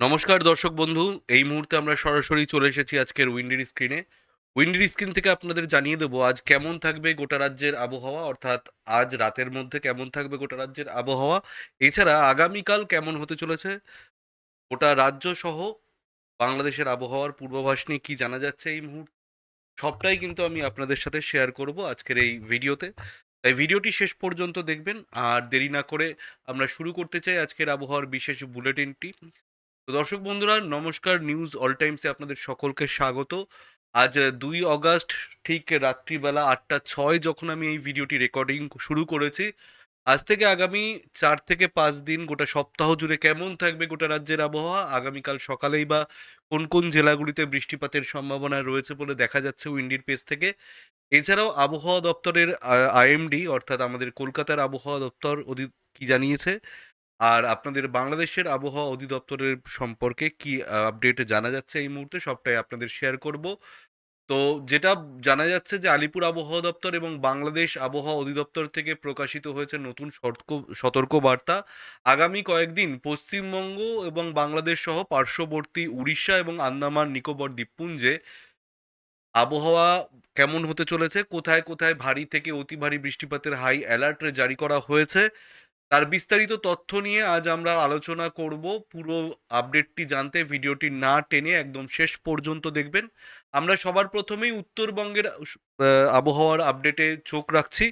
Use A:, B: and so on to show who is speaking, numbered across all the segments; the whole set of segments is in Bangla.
A: নমস্কার দর্শক বন্ধু। এই মুহূর্তে আমরা সরাসরি চলে এসেছি আজকের উইন্ডির স্ক্রিনে। উইন্ডির স্ক্রিন থেকে আপনাদের জানিয়ে দেবো আজ কেমন থাকবে গোটা রাজ্যের আবহাওয়া, অর্থাৎ আজ রাতের মধ্যে কেমন থাকবে গোটা রাজ্যের আবহাওয়া। এছাড়া আগামীকাল কেমন হতে চলেছে গোটা রাজ্য সহ বাংলাদেশের আবহাওয়ার পূর্বাভাস নিয়ে কী জানা যাচ্ছে এই মুহূর্তে, সবটাই কিন্তু আমি আপনাদের সাথে শেয়ার করব আজকের এই ভিডিওতে। তাই ভিডিওটি শেষ পর্যন্ত দেখবেন। আর দেরি না করে আমরা শুরু করতে চাই আজকের আবহাওয়ার বিশেষ বুলেটিনটি। তো দর্শক বন্ধুরা, নমস্কার, নিউজ অল টাইমসে আপনাদের সকলকে স্বাগত। আজ 2 অগাস্ট, ঠিক রাত্রিবেলা 8টা 6 যখন আমি এই ভিডিওটি রেকর্ডিং শুরু করেছি। আজ থেকে আগামী 4 থেকে 5 দিন গোটা সপ্তাহ জুড়ে কেমন থাকবে গোটা রাজ্যের আবহাওয়া, আগামীকাল সকালেই বা কোন কোন জেলাগুলিতে বৃষ্টিপাতের সম্ভাবনা রয়েছে বলে দেখা যাচ্ছে উইন্ডির পেজ থেকে। এছাড়াও আবহাওয়া দপ্তরের আইএমডি, অর্থাৎ আমাদের কলকাতার আবহাওয়া দপ্তর কি জানিয়েছে, আর আপনাদের বাংলাদেশের আবহাওয়া অধিদপ্তরের সম্পর্কে কি আপডেট জানা যাচ্ছে এই মুহূর্তে, সবটাই আপনাদের শেয়ার করব। তো যেটা জানা যাচ্ছে যে আলিপুর আবহাওয়া দপ্তর এবং বাংলাদেশ আবহাওয়া অধিদপ্তর থেকে প্রকাশিত হয়েছে নতুন সতর্ক বার্তা। আগামী কয়েকদিন পশ্চিমবঙ্গ এবং বাংলাদেশ সহ পার্শ্ববর্তী উড়িষ্যা এবং আন্দামান নিকোবর দ্বীপপুঞ্জে আবহাওয়া কেমন হতে চলেছে, কোথায় কোথায় ভারী থেকে অতি ভারী বৃষ্টিপাতের হাই অ্যালার্ট জারি করা হয়েছে, তার বিস্তারিত তথ্য নিয়ে আজ আমরা আলোচনা করব। পুরো আপডেটটি জানতে ভিডিওটি না টেনে একদম শেষ পর্যন্ত দেখবেন। আমরা সবার প্রথমেই উত্তরবঙ্গের আবহাওয়ার আপডেটে চোখ রাখছি।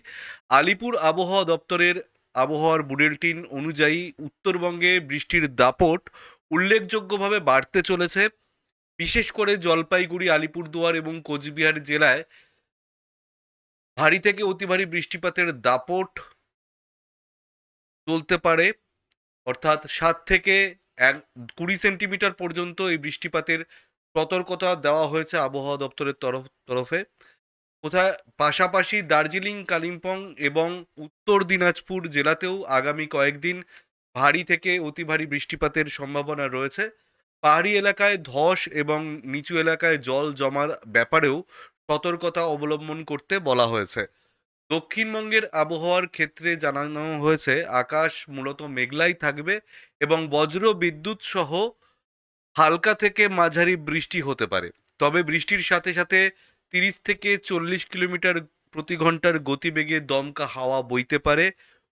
A: আলিপুর আবহাওয়া দপ্তরের আবহাওয়ার বুলেটিন অনুযায়ী উত্তরবঙ্গে বৃষ্টির দাপট উল্লেখযোগ্যভাবে বাড়তে চলেছে। বিশেষ করে জলপাইগুড়ি, আলিপুরদুয়ার এবং কোচবিহার জেলায় ভারী থেকে অতি ভারী বৃষ্টিপাতের দাপট চলতে পারে, অর্থাৎ 7 থেকে 20 সেন্টিমিটার পর্যন্ত এই বৃষ্টিপাতের সতর্কতা দেওয়া হয়েছে আবহাওয়া দপ্তরের তরফে। কোথায় পাশাপাশি দার্জিলিং, কালিম্পং এবং উত্তর দিনাজপুর জেলাতেও আগামী কয়েকদিন ভারী থেকে অতি ভারী বৃষ্টিপাতের সম্ভাবনা রয়েছে। পাহাড়ি এলাকায় ধস এবং নিচু এলাকায় জল জমার ব্যাপারেও সতর্কতা অবলম্বন করতে বলা হয়েছে। দক্ষিণবঙ্গের আবহাওয়ার ক্ষেত্রে জানানো হয়েছে আকাশ মূলত মেঘলাই থাকবে এবং বজ্র বিদ্যুৎ সহ হালকা থেকে মাঝারি বৃষ্টি হতে পারে। তবে বৃষ্টির সাথে সাথে 30 থেকে 40 কিলোমিটার প্রতি ঘন্টার গতিবেগে দমকা হাওয়া বইতে পারে।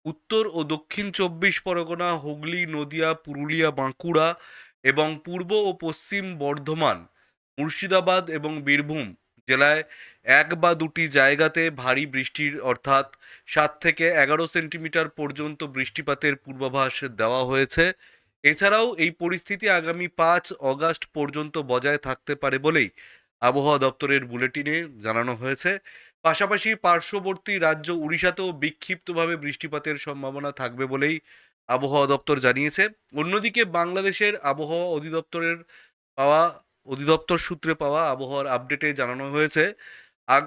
A: উত্তর ও দক্ষিণ 24 পরগনা, হুগলি, নদিয়া, পুরুলিয়া, বাঁকুড়া এবং পূর্ব ও পশ্চিম বর্ধমান, মুর্শিদাবাদ এবং বীরভূম জেলায় 1 বা 2টি জায়গাতে ভারী বৃষ্টির, অর্থাৎ 7 থেকে 11 সেন্টিমিটার পর্যন্ত বৃষ্টিপাতের পূর্বাভাস দেওয়া হয়েছে। এছাড়াও এই পরিস্থিতি আগামী 5 অগাস্ট পর্যন্ত বজায় থাকতে পারে বলেই আবহাওয়া দপ্তরের বুলেটিনে জানানো হয়েছে। পাশাপাশি পার্শ্ববর্তী রাজ্য উড়িষ্যাতেও বিক্ষিপ্তভাবে বৃষ্টিপাতের সম্ভাবনা থাকবে বলেই আবহাওয়া দপ্তর জানিয়েছে। অন্যদিকে বাংলাদেশের আবহাওয়া পাওয়া অধিদপ্তর সূত্রে পাওয়া আবহাওয়ার আপডেটে জানানো হয়েছে, আগ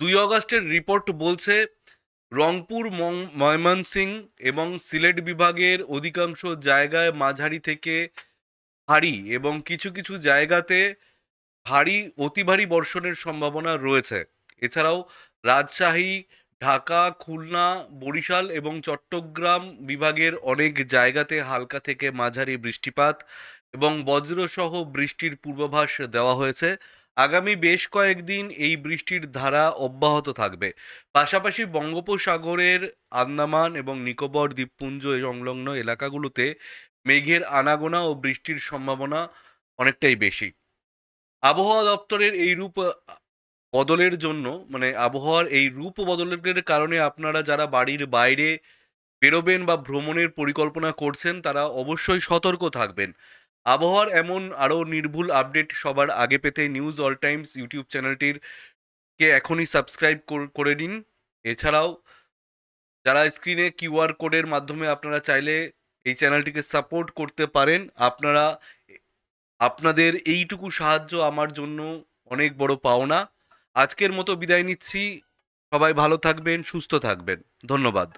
A: 2 অগাস্টের রিপোর্ট বলছে রংপুর, ময়মনসিংহ এবং সিলেট বিভাগের অধিকাংশ জায়গায় মাঝারি থেকে ভারী এবং কিছু কিছু জায়গাতে ভারী অতি ভারী বর্ষণের সম্ভাবনা রয়েছে। এছাড়াও রাজশাহী, ঢাকা, খুলনা, বরিশাল এবং চট্টগ্রাম বিভাগের অনেক জায়গাতে হালকা থেকে মাঝারি বৃষ্টিপাত এবং বজ্রসহ বৃষ্টির পূর্বাভাস দেওয়া হয়েছে। আগামী বেশ কয়েকদিন এই বৃষ্টির ধারা অব্যাহত থাকবে। পাশাপাশি বঙ্গোপসাগরের আন্দামান এবং নিকোবর দ্বীপপুঞ্জ সংলগ্ন এলাকাগুলোতে মেঘের আনাগোনা ও বৃষ্টির সম্ভাবনা অনেকটাই বেশি। আবহাওয়া দপ্তরের এই রূপ বদলের জন্য, মানে আবহাওয়ার এই রূপ বদলের কারণে আপনারা যারা বাড়ির বাইরে বেরোবেন বা ভ্রমণের পরিকল্পনা করছেন তারা অবশ্যই সতর্ক থাকবেন। আবহাওয়ার এমন আরও নির্ভুল আপডেট সবার আগে পেতে নিউজ অল টাইমস ইউটিউব চ্যানেলটির এখনই সাবস্ক্রাইব করে নিন। এছাড়াও যারা স্ক্রিনে কিউআর কোডের মাধ্যমে আপনারা চাইলে এই চ্যানেলটিকে সাপোর্ট করতে পারেন। আপনাদের এইটুকু সাহায্য আমার জন্য অনেক বড় পাওনা। আজকের মতো বিদায় নিচ্ছি। সবাই ভালো থাকবেন, সুস্থ থাকবেন। ধন্যবাদ।